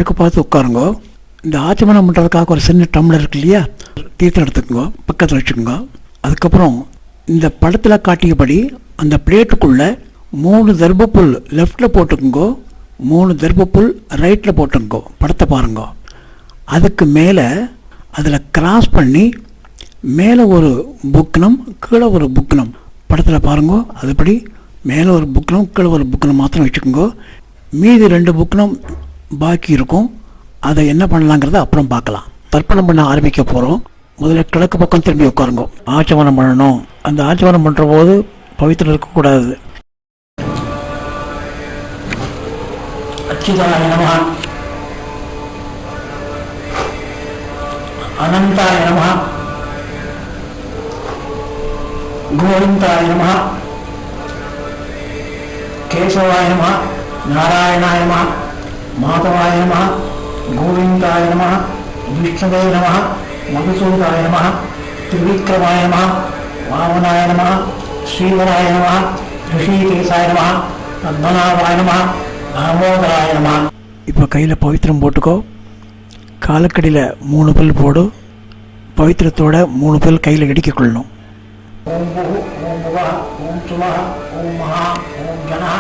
கிழக்கு பார்த்து உட்காருங்க. இந்த ஆச்சமனம் பண்ணுறதுக்காக ஒரு சின்ன டம்ளர் இருக்கு இல்லையா, தீர்த்தம் எடுத்துக்கோங்க, பக்கத்தில் வச்சுக்கோங்க. அதுக்கப்புறம் இந்த படத்தில் காட்டியபடி அந்த பிளேட்டுக்குள்ளே 3 தர்பப்புல் லெஃப்டில் போட்டுக்குங்கோ, 3 தர்பப்புல் ரைட்டில் போட்டுங்கோ. படத்தை பாருங்க. அதுக்கு மேலே அதில் கிராஸ் பண்ணி மேலே ஒரு புக்னம் கீழே ஒரு புக்னம், படத்தில் பாருங்க. அதுபடி மேலே ஒரு புக்னம் கீழே ஒரு புக்னம் மாத்திரம் வச்சுக்கோங்க. மீதி 2 புக்னம் பாக்கி இருக்கும். அதை என்ன பண்ணலாங்கிறத அப்புறம் பார்க்கலாம். தர்ப்பணம் பண்ண ஆரம்பிக்க போகிறோம். முதல்ல கிழக்கு பக்கம் திரும்பி உட்காருங்க. ஆச்சமனம் பண்ணணும். அந்த ஆச்சமனம் பண்ணுற போது பவித்திரம் இருக்கக்கூடாது. அச்சுதாய நமஹ, அனந்தாய நமஹ, கோவிந்தாய நமஹ, கேசவாய நமஹ, நாராயணாய நமஹ, மாதவாய நமஹ, கோவிந்தாய நமஹ, விஷ்ணுவே நமஹ, மதுசூதாய நமஹ, திரிவிக்ரமாய நமஹ, வாமனாய நமஹ, ஸ்ரீவராய நமஹ, ரிஷிகேசாய நமஹ, பத்மநாபாய நமஹ, தாமோதராய நமஹ. இப்போ கையில் பவித்திரம் போட்டுக்கோ. காலக்கடியில் 3 பல் போடு. பவித்திரத்தோட 3 பல் கையில் இடிக்க கொள்ளணும். ஓம் புஹு, ஓம் புவா, ஓம் சுவா, ஓம் மகா, ஓம் ஜனா,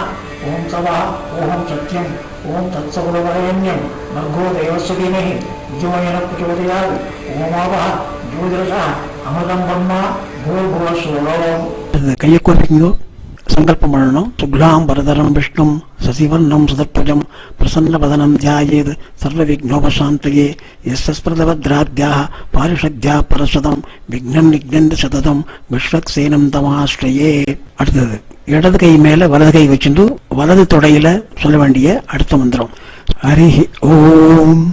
ஓம் சவா, ஓம் சத்யம், ஓம் தத்சகுலவரேண்யம், நர்கோ தேவஸ்ய தீமஹி த்யோயன பிரச்சோதயாத், ஓமாவா ஜோதிரசா அமிர்தம் பிரம்மா பூர்புவ ஸ்வரம். கையை கோர்ப்பிங்கோ. சங்கல்பம் பண்ணணும். சுக்லாம் வரதரம் விஷ்ணும் சசிவர்ணம் சுதர்புஜம் பிரசன்னவதனம் தியாயேத் சர்வ விக்னோபசாந்தயே யஸ்ஸ்பிரதவத்ராத்யாः பாரிஷத்யா பரஸ்வதம் விக்னம் நிக்னந்த சததம் விஸ்வக்சேனம் தமாஸ்ரயே. அடுத்தது இடது கை மேல வலது கை வச்சுட்டு வலது தொடையில சொல்ல வேண்டிய அடுத்த மந்திரம் ஹரி ஓம்.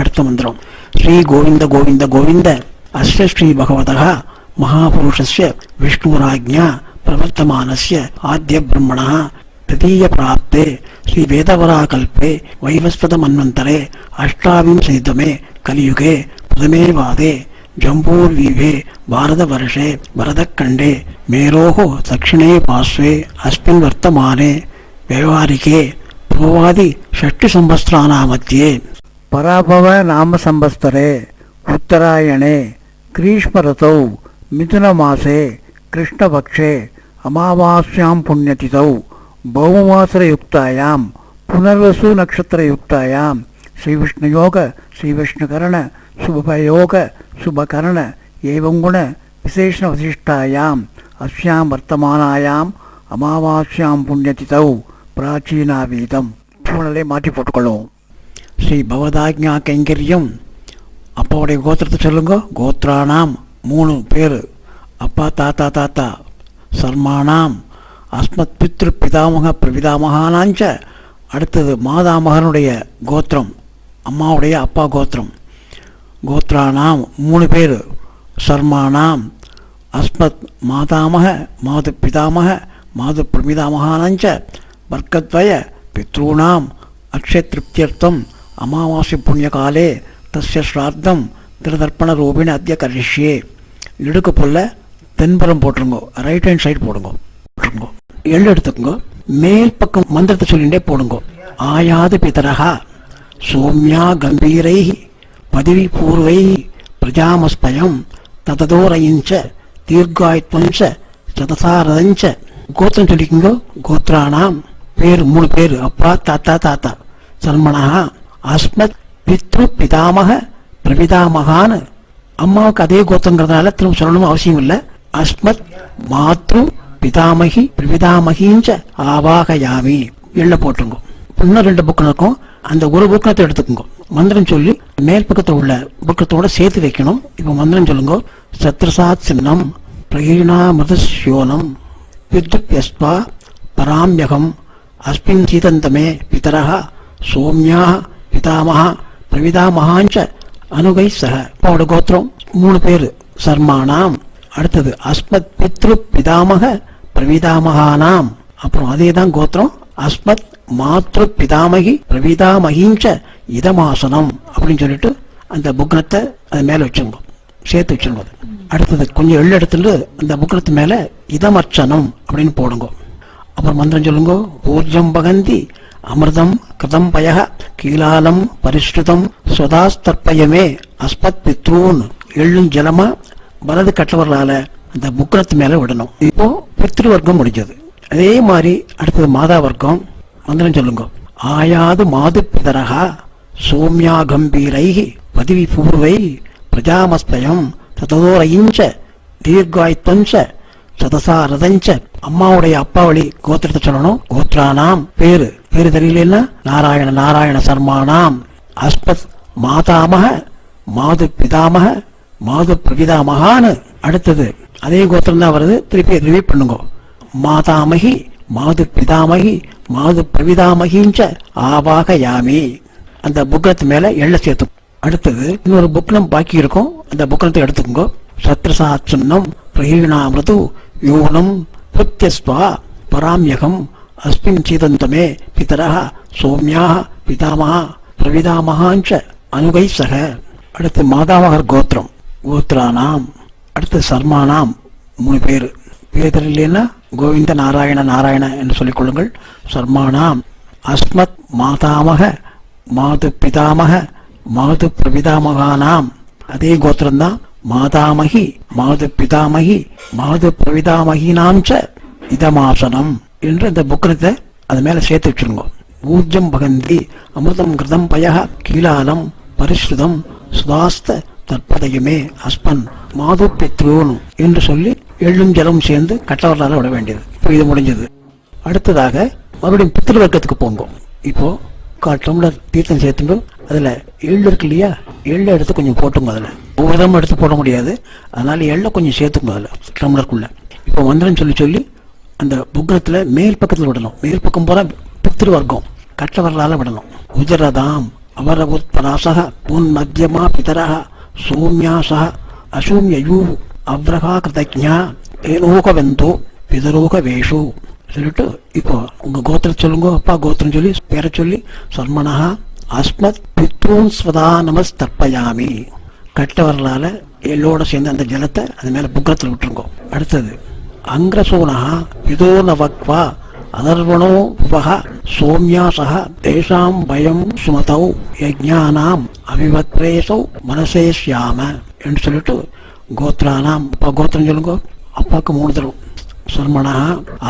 அடுத்த மந்திரம் ஸ்ரீ கோவிந்த கோவிந்த கோவிந்த அஸ்ய ஸ்ரீ பகவதः மகாபுருஷஸ்ய விஷ்ணுராஜ்ஞா பிரவர்த்தமானஸ்ய ஆத்ய பிரம்மணः तृतीय प्राप्ते श्री वेदवराकल्पे वैवस्वत मन्वन्तरे अष्टाविंशतितमे कलियुगे प्रथमे वादे जम्बूर्वीभे भारतवर्षे भरतखण्डे मेरोः दक्षिणे पार्श्वे अस्मिन् वर्तमाने व्यवहारिके पूर्वादि षष्टिसंवत्सराणां मध्ये पराभव नाम संवत्सरे उत्तरायणे ग्रीष्मऋतौ मिथुनमासे कृष्णपक्षे अमावास्यां पुण्यतिथौ भौमवासरयुक्तायां पुनर्वसु नक्षत्रयुक्तायां श्रीविष्णुयोग श्रीविष्णुकरण शुभयोग शुभकरण एवं गुण विशेषण वशिष्ठायां अस्यां वर्तमानायां अमावास्यां पुण्यतिथौ प्राचीनावीदं பூனலை மாற்றி போட்டுக்கொள்ளும். ஸ்ரீ பவதாஜ்ஞா கைங்கரியம். அப்பாவுடைய கோத்திரத்தை சொல்லுங்க. கோத்ரானாம் 3 பேர், அப்பா தாத்தா தாத்தா. சர்மானாம் அஸ்மத் பித்ரு பிதாமக பிரபிதாமகானாஞ்ச. அடுத்தது மாதாமகனுடைய கோத்திரம், அம்மாவுடைய அப்பா கோத்திரம். கோத்ரானாம் 3 பேர். சர்மானாம் அஸ்மத் மாதாமக மாது பிதாமக மாது பிரமிதாமகானாஞ்ச. வர்க்கத்வய பித்ருணாம் அக்ஷய திருப்தியர்த்தம் அமாவாசை புண்ணியகாலே தஸ்ய ஸ்ராத்தம் திருதர்ப்பண ரூபிணி அத்திய கரிஷ்யே. இடுக்கு போல தென்புறம் போட்டுருங்கோ. ரைட் ஹேண்ட் சைடு போடுங்க. எள்ளு எடுத்துக்கோங்க. மேல் பக்கம் மந்திரத்தை சொல்லிண்டே போடுங்க. ஆயாது பிதரஹா சோம்யா கம்பீரை பதவி பூர்வை பிரஜாமஸ்பயம் தததோரயிஞ்ச தீர்காயுத்வஞ்ச சதசாரதஞ்ச. கோத்திரம் சொல்லிக்கோங்க. கோத்ரானாம் பேர் 3 பேர், அப்பா தாத்தா தாத்தா. சர்மணா அஸ்மத் பித்ரு பிதாமக பிரபிதாமகான்னு. அம்மாவுக்கு அதே கோத்திரங்கிறதுனால திரும்ப சொல்லணும் அவசியம் இல்லை. அஸ்மத் மாத்ரு பிதாமகி பிரபிதாமகிஞ்ச ஆவாகயாமி. எள்ள போட்டுருங்க. இன்னும் 2 புக்கம் இருக்கும். அந்த ஒரு புக்கத்தை எடுத்துக்கோங்க. மந்திரம் சொல்லி மேல் பக்கத்தில் உள்ள புக்கத்தோட சேர்த்து வைக்கணும். இப்போ மந்திரம் சொல்லுங்க. சத்ரசாத் சின்னம் பிரகீணாமிருதஸ்யோனம் வித்யுப்யஸ்வா பராம்யகம் அஸ்மின் சீதந்தமே பிதரஹ சோம்யா பிதாமஹ பிரவிதாமகாஞ்ச அனுகை சக. அப்பாவோட கோத்திரம் 3 பேர். சர்மானாம். அடுத்தது அஸ்மத் பித்ரு பிதாமக பிரவிதாமகானாம். அப்புறம் அதே தான் கோத்திரம். அஸ்மத் மாத்ரு பிதாமகி பிரவிதாமகிஞ்ச இதமாசனம் அப்படின்னு சொல்லிட்டு அந்த புக்னத்தை அது மேல வச்சுங்க, சேர்த்து வச்சுங்க. அடுத்தது கொஞ்சம் எள்ளு எடுத்துட்டு அந்த புக்னத்து மேல இதமர்ச்சனம் அப்படின்னு போடுங்க. அப்புறம் மந்திரம் சொல்லுங்க. ஊர்ஜம் பகந்தி அமிர்தம் கிருதம் பய கீலாலம் பரிஷ்டுதம் ஸ்வதாஸ்தர்ப்பயமே அஸ்மத் பித்ரூன். எள்ளும் ஜலமா வலது கட்டவர்களால அந்த முக்கணத்து மேல விடணும். இப்போ பித்ரு வர்க்கம் முடிஞ்சது. அதே மாதிரி அடுத்தது மாதா வர்க்கம். மந்திரம் சொல்லுங்க. ஆயாது மாது பிதரகா சோம்யா கம்பீரைஹி பதிவி பூர்வை பிரஜாமஸ்பயம் ததோரைஞ்ச தீர்காய்த்தஞ்ச சதசா ரதஞ்ச. அம்மாவுடைய அப்பா வழி கோத்திரத்தை சொல்லணும். கோத்ரானாம் பேரு தெரியலன்னா நாராயண நாராயண சர்மானாம் அஸ்பத் மாதாமக மாது பிதாமக மாது பிரபிதாமகான்னு. அடுத்தது அதே கோத்திரம் தான் வருது. திருப்பி ரிவ்யூ பண்ணுங்க. மாதாமகி மாது பிதாமகி மாது பிரபிதாமகிஞ்ச ஆவாக யாமி. அந்த புக்கத்து மேல எள்ள சேர்த்து. அடுத்தது இன்னொரு புக்னம் பாக்கி இருக்கும். அந்த புக்கனத்தை எடுத்துக்கோங்க. சத்ரசாட்சன்னம் பிரகீணாமிருது யோனம் பிரத்யஸ்வா பராம்யகம் அஸ்மின் சீதந்தமே பிதரஹ சோம்யா பிதாமஹா பிரவிதாமகாஞ்ச அனுகை சக. அடுத்து மாதாமகர் கோத்திரம். கோத்ரானாம். அடுத்து சர்மானாம் 3 பேர். தெரியலன்னா கோவிந்த நாராயண நாராயண என்று சொல்லிக் கொள்ளுங்கள். சர்மானாம் அஸ்மத் மாதாமக மாது பிதாமக மாது பிரபிதாமகானாம். அதே கோத்திரம் தான். மாதாமகி மாது பிதாமகி மாது பிரவிதாமகினாம்ச இதமாசனம் என்று இந்த புக்கனத்தை அது மேல சேர்த்து வச்சிருங்க. ஊர்ஜம் பகந்தி அமிர்தம் கிருதம் பய கீலாலம் பரிஷ்ருதம் சுதாஸ்த தற்பதையுமே அஸ்மன் மாது பித்ரூன் என்று சொல்லி எள்ளும் ஜலம் சேர்ந்து கட்டவர்களால விட வேண்டியது. இப்போ இது முடிஞ்சது. அடுத்ததாக மறுபடியும் பித்ரு வர்க்கத்துக்கு போங்க. இப்போ 1/4 டம்ளர் தீர்த்தம் சேர்த்துட்டு அதுல எள்ளு இருக்கு இல்லையா, எள்ளை எடுத்து கொஞ்சம் போட்டுங்க. அதுல ஒவ்வொரு தரம் எடுத்து போட முடியாது. அதனால எள்ளை கொஞ்சம் சேர்த்துங்க அதுல டம்ளருக்குள்ள. இப்போ மந்திரம் சொல்லி அந்த புக்னத்துல மேல் பக்கத்துல விடணும். மேல் பக்கம் போற பித்ரு வர்க்கம் கட்டவர்களால விடணும். உஜரதாம் அவர உத்பராசக புன் மத்தியமா பிதரஹ சோம்யாசக அசூம்யயூ அவ்ரகா கிருதஜ்ஞா ஏனோகவெந்தோ பிதரோக வேஷு சொல்லிட்டு இப்போ உங்க கோத்திரம் சொல்லுங்க. அப்பா கோத்திரம் சொல்லி பேரை சொல்லி சர்மனஹா அஸ்மத் பித்ரூன் ஸ்வதா நமஸ்தர்ப்பயாமி. கட்டவர்களால எல்லோட சேர்ந்து அந்த ஜலத்தை அது மேல புக்கத்தில் விட்டுருங்க. அடுத்தது அங்கிரசோனஹா விதோ நவக்வா அதர்வணோ உபஹ சோம்யாசக தேசாம் பயம் சுமதௌ யஜ்ஞானாம் அவிவத்ரேசௌ மனசேஷ்யாம என்று சொல்லிட்டு கோத்ரானாம். அப்பா கோத்திரம் சொல்லுங்க. அப்பாவுக்கு 3 தடவை. சர்மணா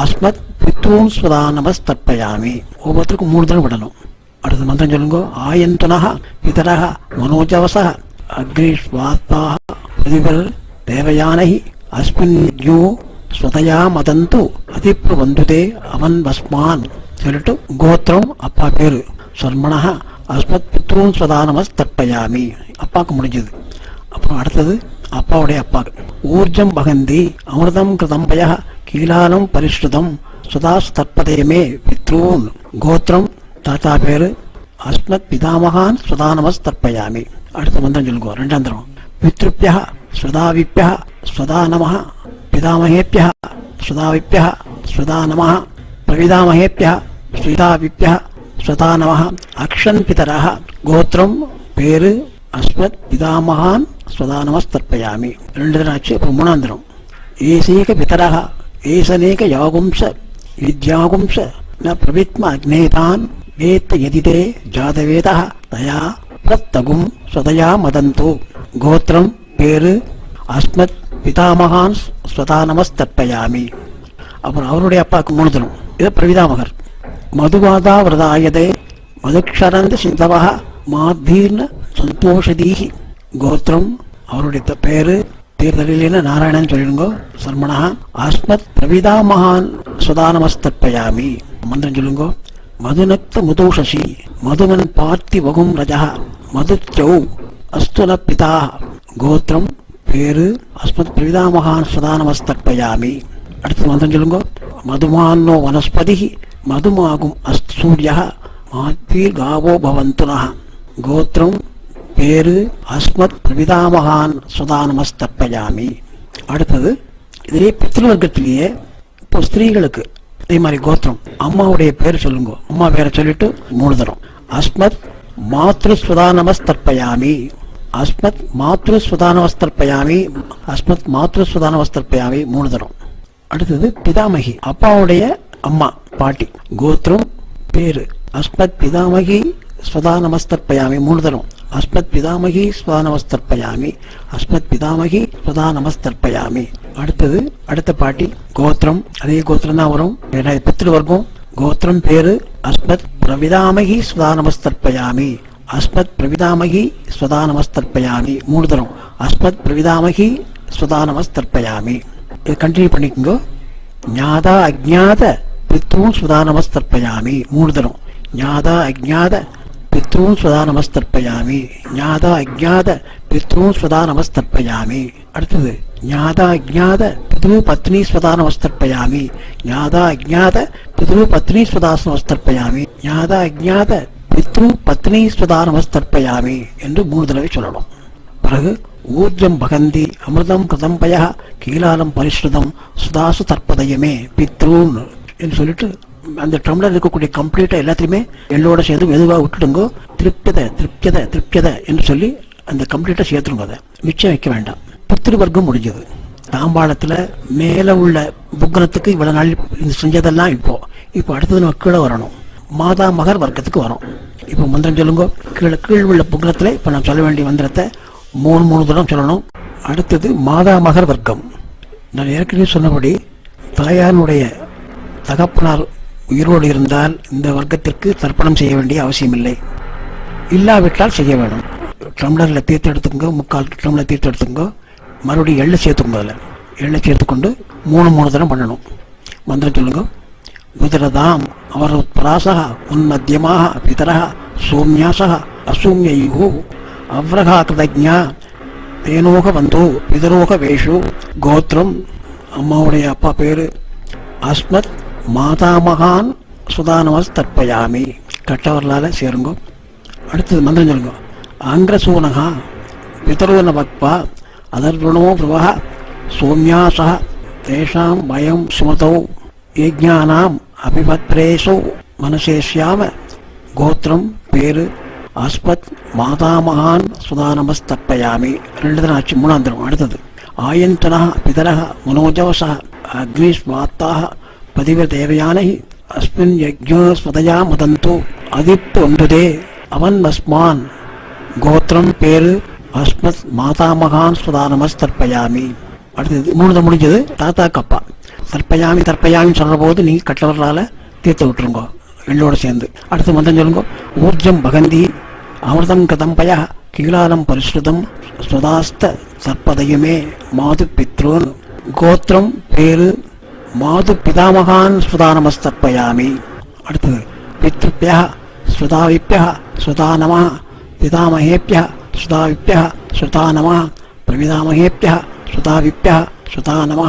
ஆஸ்மத் பித்ரூன் ஸ்வதா நமஸ்தர்ப்பயாமி. ஒவ்வொருத்தருக்கும் 3 தடவை விடணும். அடுத்த மந்திரம் சொல்லுங்க. ஆயந்தனஹ பிதரஹ மனோஜவசஹ அக்னிஸ்வாத்பாஹ பிரதிபல் தேவயானஹி அஸ்மின் யஜ்ஞோ ஸ்வதயா மதந்து அதிப்ரு வந்துதே அவன் வஸ்மான் சொல்லிட்டு கோத்திரம் அப்பா பேரு சர்மணஹ அஸ்மத் பித்ரூன் ஸ்வதா நமஸ்தர்ப்பயாமி. அப்பாவுக்கு முடிஞ்சது. அப்புறம் அடுத்தது அப்பாவுடைய அப்பாவுக்கு. ஊர்ஜம் பகந்தி அமிர்தம் கிருதம் பய கீலாலம் பரிஷ்ருதம் சுதாஸ்தர்ப்பதேமே பித்ரூன். கோத்திரம் தாத்தா பேரு அஸ்மத் பிதாமகான் ஸ்வதா நமஸ்தர்ப்பயாமி. அடுத்த மந்திரம் சொல்லுங்க. 2ஆம் தரம். பித்ருப்யா ஸ்வதாவிப்யா ஸ்வதா நமஹ பிதாமகேப்யா ஸ்வதாவிப்யா ஸ்வதா நமஹ பிரவிதாமகேப்யா ஸ்வதாவிப்யா ஸ்வதா நமஹ அக்ஷன் பிதரஹ. கோத்திரம் பேரு அஸ்மத் பிதாமகான் ஸ்வதா நமஸ்தர்ப்பயாமி. 2 தரம் ஆச்சு. இப்போ 3ஆம் தரம். ஏசேக பிதரஹ ஏசனேக யாகும்ச வித்யாகும்ச ந பிரவித்ம அக்னேதான் வேத்த யதிதே ஜாதவேதஹ தயா பிரத்தகும் ஸ்வதயா மதந்து. கோத்திரம் பேரு அஸ்மத் பிதாமகான் ஸ்வதா நமஸ்தர்ப்பயாமி. அப்புறம் அவருடைய அப்பாவுக்கு 3 தரம். இது பிரவிதாமகர். மதுவாதா விரதாயதே மதுக்ஷரந்த சிந்தவஹ மாத்தீர்ண சந்தோஷதீஹி. கோத்திரம் அவருடைய பேரு தீர்தலின நாராயணன் சொல்லிடுங்க. சர்மணா அஸ்மத் பிரவிதாமகான் ஸ்வதா நமஸ்தர்ப்பயாமி. மந்திரம் சொல்லுங்க. மதுநக்த முதோஷசி மதுமன் பார்த்தி வகும் ரஜா மதுச்சௌ அஸ்துல பிதா. கோத்திரம் பேரு அஸ்மத் பிரவிதாமகான் ஸ்வதா நமஸ்தர்ப்பயாமி. அடுத்த மந்திரம் சொல்லுங்க. மதுமானோ வனஸ்பதி மதுமாகும் அஸ்து சூரிய மாத்தீர் காவோ பவந்துனஹ. கோத்திரம் பேரு அஸ்மத் பிரவிதாமகான் ஸ்வதா நமஸ்தர்ப்பயாமி. அடுத்தது இதே பித்ருவர்க்கத்திலேயே இப்போ ஸ்திரீகளுக்கு அதே மாதிரி கோத்திரம் அம்மாவுடைய பேர் சொல்லுங்க. அம்மா பேரை சொல்லிட்டு 3 தரம். அஸ்மத் மாத்ரு ஸ்வதா நமஸ்தர்ப்பயாமி. அஸ்மத் மாத்ரு ஸ்வதா நமஸ்தர்ப்பயாமி. அஸ்மத் மாத்ரு ஸ்வதா நமஸ்தர்ப்பயாமி 3 தரம். அடுத்தது பிதாமகி அப்பாவுடைய அம்மா பாட்டி. கோத்திரம் பேரு அஸ்மத் பிதாமகி ஸ்வதா நமஸ்தர்ப்பயாமி 3 தரம். அஸ்மத் பிதாமகி ஸ்வதா நமஸ்தர்ப்பயாமி, அஸ்மத் பிதாமகி ஸ்வதா நமஸ்தர்ப்பயாமி. அடுத்தது அடுத்த பாட்டி கோத்திரம், அதே கோத்திரம் தான் வரும், பித்ரு வர்க்கம். கோத்திரம் பேரு அஸ்மத் பிரவிதாமகி ஸ்வதா நமஸ்தர்ப்பயாமி, அஸ்மத் பிரவிதாமகி ஸ்வதா நமஸ்தர்ப்பயாமி 3 தரம். அஸ்மத் பிரவிதாமகி ஸ்வதா நமஸ்தர்ப்பயாமி. இது கண்டினியூ பண்ணிக்கோங்க. ஞாதா அஜ்ஞாத பித்ரூன் ஸ்வதா நமஸ்தர்ப்பயாமி 3 தரம். ஞாதா அஜ்ஞாத பித்ரூன் ஸ்வதா நமஸ்தர்ப்பயாமி, ஞாதா அஜ்ஞாத பித்ரூன் ஸ்வதா நமஸ்தர்ப்பயாமி. அடுத்தது ஞாதா அஜ்ஞாத பித்ரு பத்னி ஸ்வதா நமஸ்தர்ப்பயாமி, ஞாதா அஜ்ஞாத பித்ரு பத்னி ஸ்வதா நமஸ்தர்ப்பயாமி, ஞாதா அஜ்ஞாத பித்ரு பத்னி ஸ்வதா நமஸ்தர்ப்பயாமி என்று 3 தடவை சொல்லணும். பிறகு ஊர்ஜம் பகந்தி அமிர்தம் கதம்பய கீலாலம் பரிஸ்ருதம் சுதாசு தற்பதயமே பித்ரூன் என்று சொல்லிட்டு அந்த டம்ளர் இருக்கக்கூடிய கம்ப்ளீட்டா எல்லாத்தையுமே எள்ளோட சேர்ந்து மெதுவாக விட்டுடுங்க. திருப்தியத திருப்தியத திருப்தியத என்று சொல்லி அந்த கம்ப்ளீட்டா சேர்த்துருங்க. அதை மிச்சம் வைக்க வேண்டாம். பித்ரு வர்க்கம் முடிஞ்சது. தாம்பாளத்துல மேல உள்ள புக்கனத்துக்கு இவ்வளவு நாள் செஞ்சதெல்லாம் இப்போ அடுத்தது நம்ம கீழே வரணும். மாதா மகர் வர்க்கத்துக்கு வரும். இப்போ மந்திரம் சொல்லுங்க. கீழ் உள்ள புக்கனத்துல இப்ப நான் சொல்ல வேண்டிய மந்திரத்தை 3 தடவை சொல்லணும். அடுத்தது மாதா மகர் வர்க்கம். நான் ஏற்கனவே சொன்னபடி தாயாருடைய தகப்பனார் உயிரோடு இருந்தால் இந்த வர்க்கத்திற்கு தர்ப்பணம் செய்ய வேண்டிய அவசியம் இல்லை. இல்லாவிட்டால் செய்ய வேண்டும். டம்ளர்ல தீர்த்து எடுத்துக்கோ, 3/4 டம்ளர் தீர்த்து எடுத்துக்கோ, மறுபடியும் எள்ளை சேர்த்துக்கோங்க. அதில் எள்ளை சேர்த்துக்கொண்டு 3 தரம் பண்ணணும். மந்திரம் சொல்லுங்க. குதிரதாம் அவர் பராசக உன்மத்தியமாக பிதரக சோம்யாசக அசூமியோ அவ்ரகா கிருதஜா தேனோக வந்தோ பிதரோக வேஷு. கோத்திரம் அம்மாவுடைய அப்பா பேரு அஸ்மத் மாதாமகான் சுதா நமஸ்தர்ப்பயாமி. கட்டவர்களால சேருங்க. அடுத்தது மந்திரம் சொல்லுங்க. அங்கிரசூனகா பிதரோன பக்வா அதர்வணோ பிரவஹ சோம்யாசா தேஷாம் பயம் சுமதோ யஜ்ஞானாம் அபிபத்ரேசோ மனசேஷ்யாம. கோத்திரம் பேரு அஸ்மத் மாதாமகான் சுதா நமஸ்தர்ப்பயாமி 2 தரம் ஆச்சு. 3ஆம் தரம். அடுத்தது ஆயந்தனா பிதரக மனோஜவச அக்னிஸ்வாத்தாக பதிவ தேவயானை அஸ்மின் யஜ்ஞோ ஸ்வதயா மதந்தோ அதிப்து ஒன்றுதே அவன் மஸ்மான். கோத்திரம் பேரு அஸ்மத் மாதாமகான் ஸ்வதா நமஸ்தர்ப்பயாமி. அடுத்தது 3 தரம் முடிஞ்சது. தாத்தா கப்பா தர்ப்பயாமி தர்ப்பயாமின்னு சொல்ற போது நீங்க கட்டவர்களால தீர்த்து விட்டுருங்க எள்ளோட சேர்ந்து. அடுத்து மந்திரம் சொல்லுங்க. ஊர்ஜம் பகந்தி அமிர்தம் கதம்பய கீலாலம் பரிஸ்ருதம் ஸ்வதாஸ்த சர்ப்பதயமே மாது பித்ரோன். கோத்திரம் பேரு மாது பிதாமகான் ஸ்வதா நமஸ்தர்ப்பயாமி. அடுத்தது பித்ருப்யா ஸ்வதாவிப்யா ஸ்வதா நம பிதாமகேப்யா ஸ்வதாவிப்யா ஸ்வதா நம பிரவிதாமகேப்யா ஸ்வதாவிப்யா ஸ்வதா நம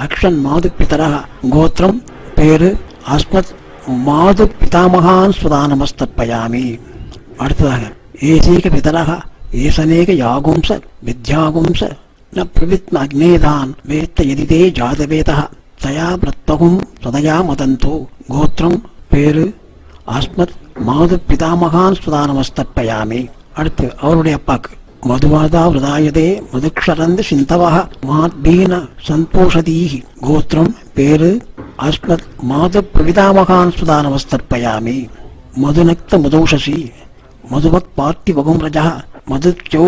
அக்ஷன் மாது பிதரः. கோத்திரம் பேரு அஸ்மத் மாது பிதாமகான் ஸ்வதா நமஸ்தர்ப்பயாமி. அடுத்ததாக ஏசீக பிதரः ஏசனேக யாகும்ச வித்யாகும்ச ந பிரவித்ன அக்னேதான் வேத்த எதிதே ஜாதவேதः தயா பிரத்வகும் சதயா மதந்தோ. கோத்திரம் பேரு அஸ்மத் மாது பிதாமகான் ஸ்வதா நமஸ்தர்ப்பயாமி. அடுத்து அவருடைய அப்பாக்கு மதுவாதா விரதாயதே மதுக்ஷரந்து சிந்தவः மாத்பீன சந்தோஷதீஹி. கோத்திரம் பேரு அஸ்மத் மாது பிரவிதாமகான் ஸ்வதா நமஸ்தர்ப்பயாமி. மதுநக்த மதோஷசி மதுவக் பார்த்தி வகும் ரஜா மதுச்சோ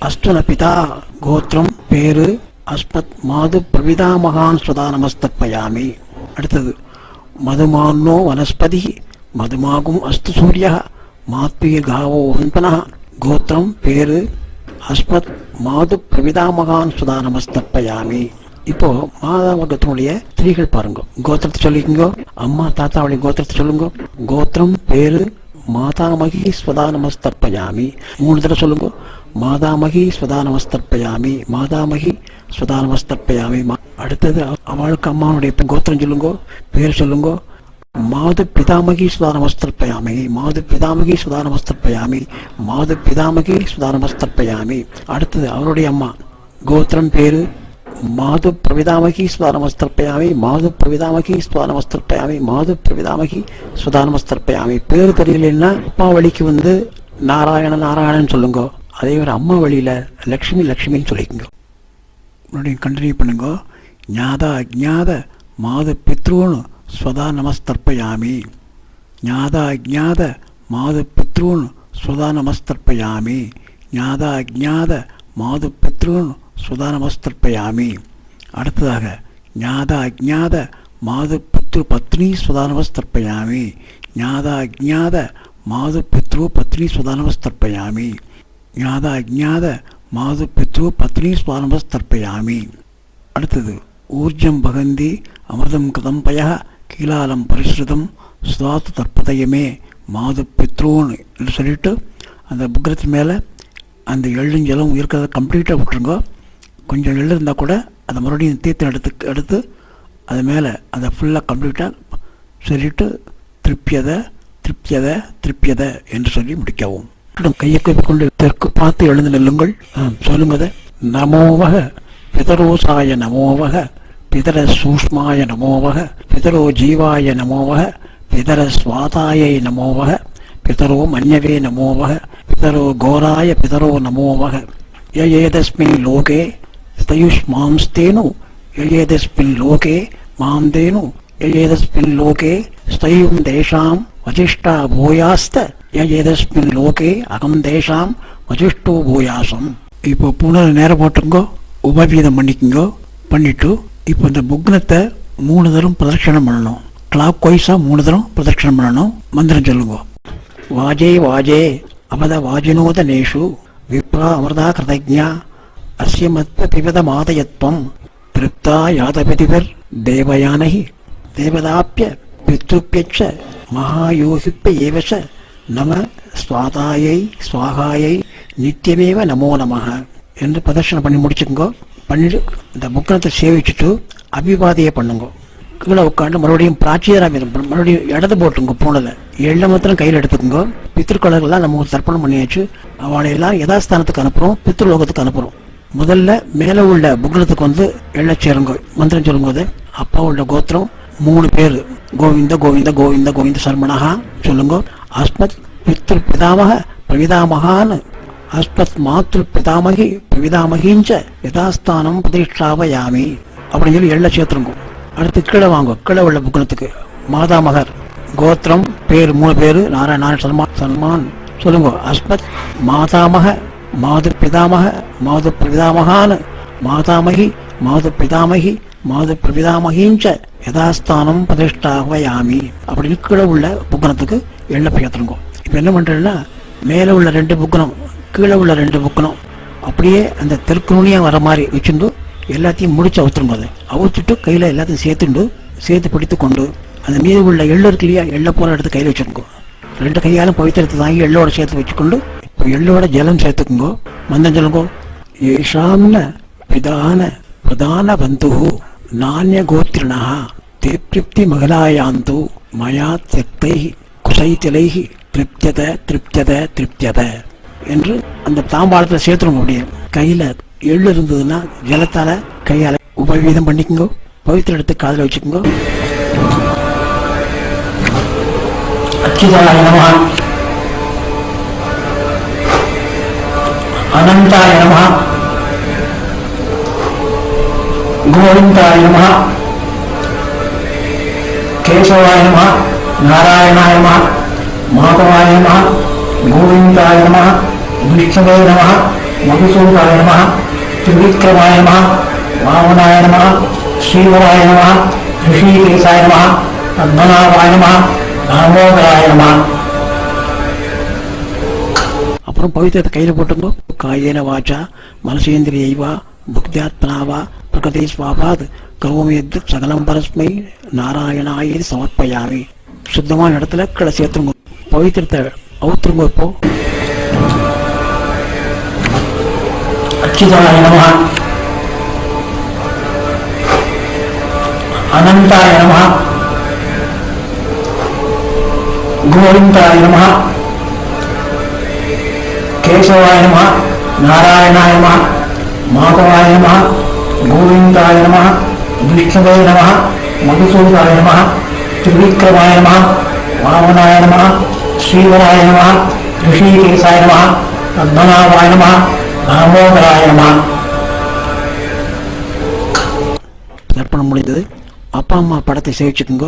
அஸ்வன பிதா. கோத்திரம் பேரு அஸ்மத் மாது பிரவிதாமகான் ஸ்வதா நமஸ்தர்ப்பயாமி. அடுத்தது மதுமானோ வனஸ்பதி மதுமாகும் அஸ்து சூரிய மாத்வீர்காவோ வன்பன. கோத்திரம் பேரு அஸ்மத் மாது பிரவிதாமகான் ஸ்வதா நமஸ்தர்ப்பயாமி. இப்போ மாதா வர்க்கத்தினுடைய ஸ்திரீகள் பாருங்க. கோத்திரத்தை சொல்லிக்கோங்க. அம்மா தாத்தாவுடைய கோத்திரத்தை சொல்லுங்க. கோத்திரம் பேரு மாதாமகி ஸ்வதா நமஸ்தர்ப்பயாமி. 3 தடவை சொல்லுங்க. மாதாமகி ஸ்வதா நமஸ்தர்ப்பயாமி, மாதாமகி ஸ்வதா நமஸ்தர்ப்பயாமி. அடுத்தது அவளுக்கு அம்மாவுடைய கோத்திரம் சொல்லுங்க, பேர் சொல்லுங்க. மாது பிதாமகி ஸ்வதா நமஸ்தர்ப்பயாமி, மாது பிதாமகி ஸ்வதா நமஸ்தர்ப்பயாமி, மாது பிதாமகி ஸ்வதா நமஸ்தர்ப்பயாமி. அடுத்தது அவருடைய அம்மா கோத்திரம் பேரு மாது பிரவிதாமகி ஸ்வதா நமஸ்தர்ப்பயாமி, மாது பிரவிதாமகி ஸ்வதா நமஸ்தர்ப்பயாமி, மாது பிரவிதாமகி ஸ்வதா நமஸ்தர்ப்பயாமி. பேரு தெரியலன்னா அப்பா வழிக்கு வந்து நாராயணன் நாராயணன் சொல்லுங்க. அதே ஒரு அம்மா வழியில லக்ஷ்மி லக்ஷ்மின்னு சொல்லிக்கோங்க. மறுபடியும் கண்டினியூ பண்ணுங்க. ஞாத அஜ்ஞாத மாது பித்ருன்னு ஸ்வதா நமஸ்தர்ப்பயாமி. ஞாத அஜ்ஞாத மாது பித்ருன் சுதா நமஸ்தர்ப்பயாமி. ஞாத அஜ்ஞாத மாது பித்ருன் சுதா நமஸ்தர்ப்பயாமி. அடுத்ததாக ஞாத அஜ்ஞாத மாது பித்ரு பத்னி சுதா நமஸ்தர்ப்பயாமி. ஞாத அஜ்ஞாத மாது பித்ரு பத்னி சுதா நமஸ்தர்ப்பயாமி. ஞாத அஜ்ஞாத மாது பித்ரு பத்னி சுதா நமஸ்தர்ப்பயாமி. அடுத்தது ஊர்ஜம் பகந்தி அமிர்தம் கதம்பய கீலாலம் பரிஸ்ருதம் சுதாத்து தற்பதயமே மாது பித்ரூன் என்று சொல்லிட்டு அந்த புக்கிரத்து மேலே அந்த எள்ளும் ஜலம் இருக்கிறத கம்ப்ளீட்டாக விட்டுருங்க. கொஞ்சம் எள்ளு இருந்தால் கூட அதை மறுபடியும் தீர்த்தம் எடுத்து அது மேலே அதை ஃபுல்லாக கம்ப்ளீட்டாக சொல்லிட்டு திருப்தியதை திருப்தியதை திருப்தியதை என்று சொல்லி முடிக்கவும். கையை கொண்டு தெற்கு பார்த்து எழுந்து நில்லுங்கள். சொல்லுங்க. நமோவக பிதரோசாய நமோவக பிதர சூஷ்மாய நமோவக பிதரோ ஜீவாய நமோவக பிதர ஸ்வாதாயை நமோவக பிதரோ மன்யவே நமோவக பிதரோ கோராய பிதரோ நமோவக யயேதஸ்மின் லோகே ஸ்தயுஷ்மாம்ஸ்தேனு யயேதஸ்மின் லோகே மாம்தேனு யயேதஸ்மின் லோகே ஸ்தயும் தேஷாம் வசிஷ்டா பூயாஸ்த யயேதஸ்மின் லோகே அகம் தேஷாம் வசிஷ்டோ பூயாசம். இப்போ புனர நேரம் போட்டுங்கோ, உபவீதம் பண்ணிக்கோங்க. பண்ணிட்டு இப்போ இந்த புக்னத்தை 3 தரம் பிரதட்சணம் பண்ணணும். கிளாக் வைஸாக 3 தரம் பிரதட்சணம் பண்ணணும். மந்திரம் சொல்லுங்க. வாஜே வாஜே அபத வாஜினோத நேஷு விப்ரா அமிர்தா கிருதஜ்ஞா அஸ்ய மத்வ பிபத மாதயத்வம் திருப்தா யாதபதிவர் தேவயானஹி தேவதாப்பிய பித்ருப்யச்ச மகாயோகிப்ப ஏவச நம ஸ்வாதாயை ஸ்வாகாயை நித்தியமேவ நமோ நமக என்று பிரதர்ஷனம் பண்ணி முடிச்சுக்கோங்க. பண்ணிட்டு இந்த புக்கனத்தை சேவிச்சுட்டு அபிவாதியை பண்ணுங்க. கீழே உட்காந்து மறுபடியும் பிராச்சியராமிதம் மறுபடியும் இடது போட்டுங்க. பூனில் எள்ள மாத்திரம் கையில் எடுத்துக்கோங்க. பித்ருக்கலர்கள்லாம் நம்ம தர்ப்பணம் பண்ணியாச்சு. அவளை எல்லாம் யதாஸ்தானத்துக்கு அனுப்புகிறோம், பித்ருலோகத்துக்கு அனுப்புகிறோம். முதல்ல மேலே உள்ள புக்னத்துக்கு எள்ள சேருங்க. மந்திரம் சொல்லும்போது அப்பாவோட கோத்திரம் 3 பேர் கோவிந்த கோவிந்த கோவிந்த கோவிந்த சர்மனஹா சொல்லுங்க. அஸ்மத் பித்ரு பிதாமக பிரவிதாமகான்னு அஸ்மத் மாத்ரு பிதாமகி பிரவிதாமகிஞ்ச யதாஸ்தானம் பிரதிஷ்டாவயாமி அப்படின்னு சொல்லி எள்ள சேர்த்துருங்க. அடுத்து கீழே வாங்க. கீழே உள்ள புக்கணத்துக்கு மாதாமகர் கோத்திரம் பேர் 3 பேர் நாராயண சல்மான் சொல்லுங்க. அஸ்மத் மாதாமக மாது பிதாமக மாது பிரவிதாமகான்னு மாதாமகி மாது பிதாமகி மாது பிரவிதாமகிஞ்ச யதாஸ்தானம் பிரதிஷ்டாவயாமி அப்படின்னு கீழே உள்ள புக்கணத்துக்கு எள்ள சேர்த்துருங்க. இப்போ என்ன பண்ணுறேன்னா மேலே உள்ள 2 புக்கணம் கீழே உள்ள 2 புக்கணம் அப்படியே அந்த தெற்கு நுனியாக வர மாதிரி வச்சுட்டு எல்லாத்தையும் முடிச்சு அவுத்துருங்க. அதை அவுத்துட்டு கையில் எல்லாத்தையும் சேர்த்து பிடித்து கொண்டு அந்த மீது உள்ள எள்ளு இருக்கு இல்லையா, எள்ளை போல எடுத்து கையில் வச்சுருக்கோ. 2 கையாலும் பவித்திரத்தை தாங்கி எள்ளோட சேர்த்து வச்சுக்கொண்டு இப்போ எள்ளோட ஜலம் சேர்த்துக்குங்கோ. மந்தம் சொல்லுங்கோ. ஏஷாம்ன பிதான பிரதான பந்து நானிய கோத்திரணா திருப்தி மகளாயாந்து மயா தியக்தை குசைத்திலை திருப்தியத திருப்தியத திருப்தியத என்று அந்த தாம்பாளத்தில் சேர்த்துருங்க. அப்படியே கையில் எள்ளு இருந்ததுன்னா ஜலத்தால கையால உபவீதம் பண்ணிக்கோங்க. பவித்திர எடுத்து காதில் வச்சுக்கோங்க. அச்சுதாய நமஹ அனந்தாய நமஹ கோவிந்தாய நமஹ கேசவாய நமஹ நாராயணாய நமஹ மாதவாய நமஹ கோவிந்தாய நமஹ விஷ்ணவே நமஹ மதுசூதாய நமஹ திரிவிக்ரமாய நமஹ வாமனாய நமஹ ஸ்ரீவராய நமஹ ரிஷிகேசாய நமஹ பத்மநாபாய நமஹ தாமோதராய நமஹ. அப்புறம் பவித்திரத்தை கையில் போட்டுங்க. காயேன வாச்சா மனசேந்திரியைவா புக்தியாத்மனாவா பிரகதி ஸ்வாபாத் கரோமி யத் சகலம் பரஸ்மை நாராயணாய சமர்ப்பயாமி. சுத்தமான இடத்துல கீழே சேர்த்துருங்க. பவித்திரத்தை அவுத்துருங்க. இப்போ அச்சுதாய நமஹ அனந்தாய நமஹ கோவிந்தாய நமஹ கேசவாய நமஹ நாராயணாய நமஹ மாதவாய நமஹ கோவிந்தாய நமஹ விஷ்ணவே நமஹ மதுசூதாய நமஹ திரிவிக்ரமாய நமஹ வாமனாய நமஹ ஸ்ரீவராய நமஹ ரிஷிகேசாய நமஹ பத்மநாபாய நமஹ தாமோதராய நமஹ. தர்ப்பணம் முடிந்தது. அப்பா அம்மா படத்தை சேவிச்சுக்குங்க.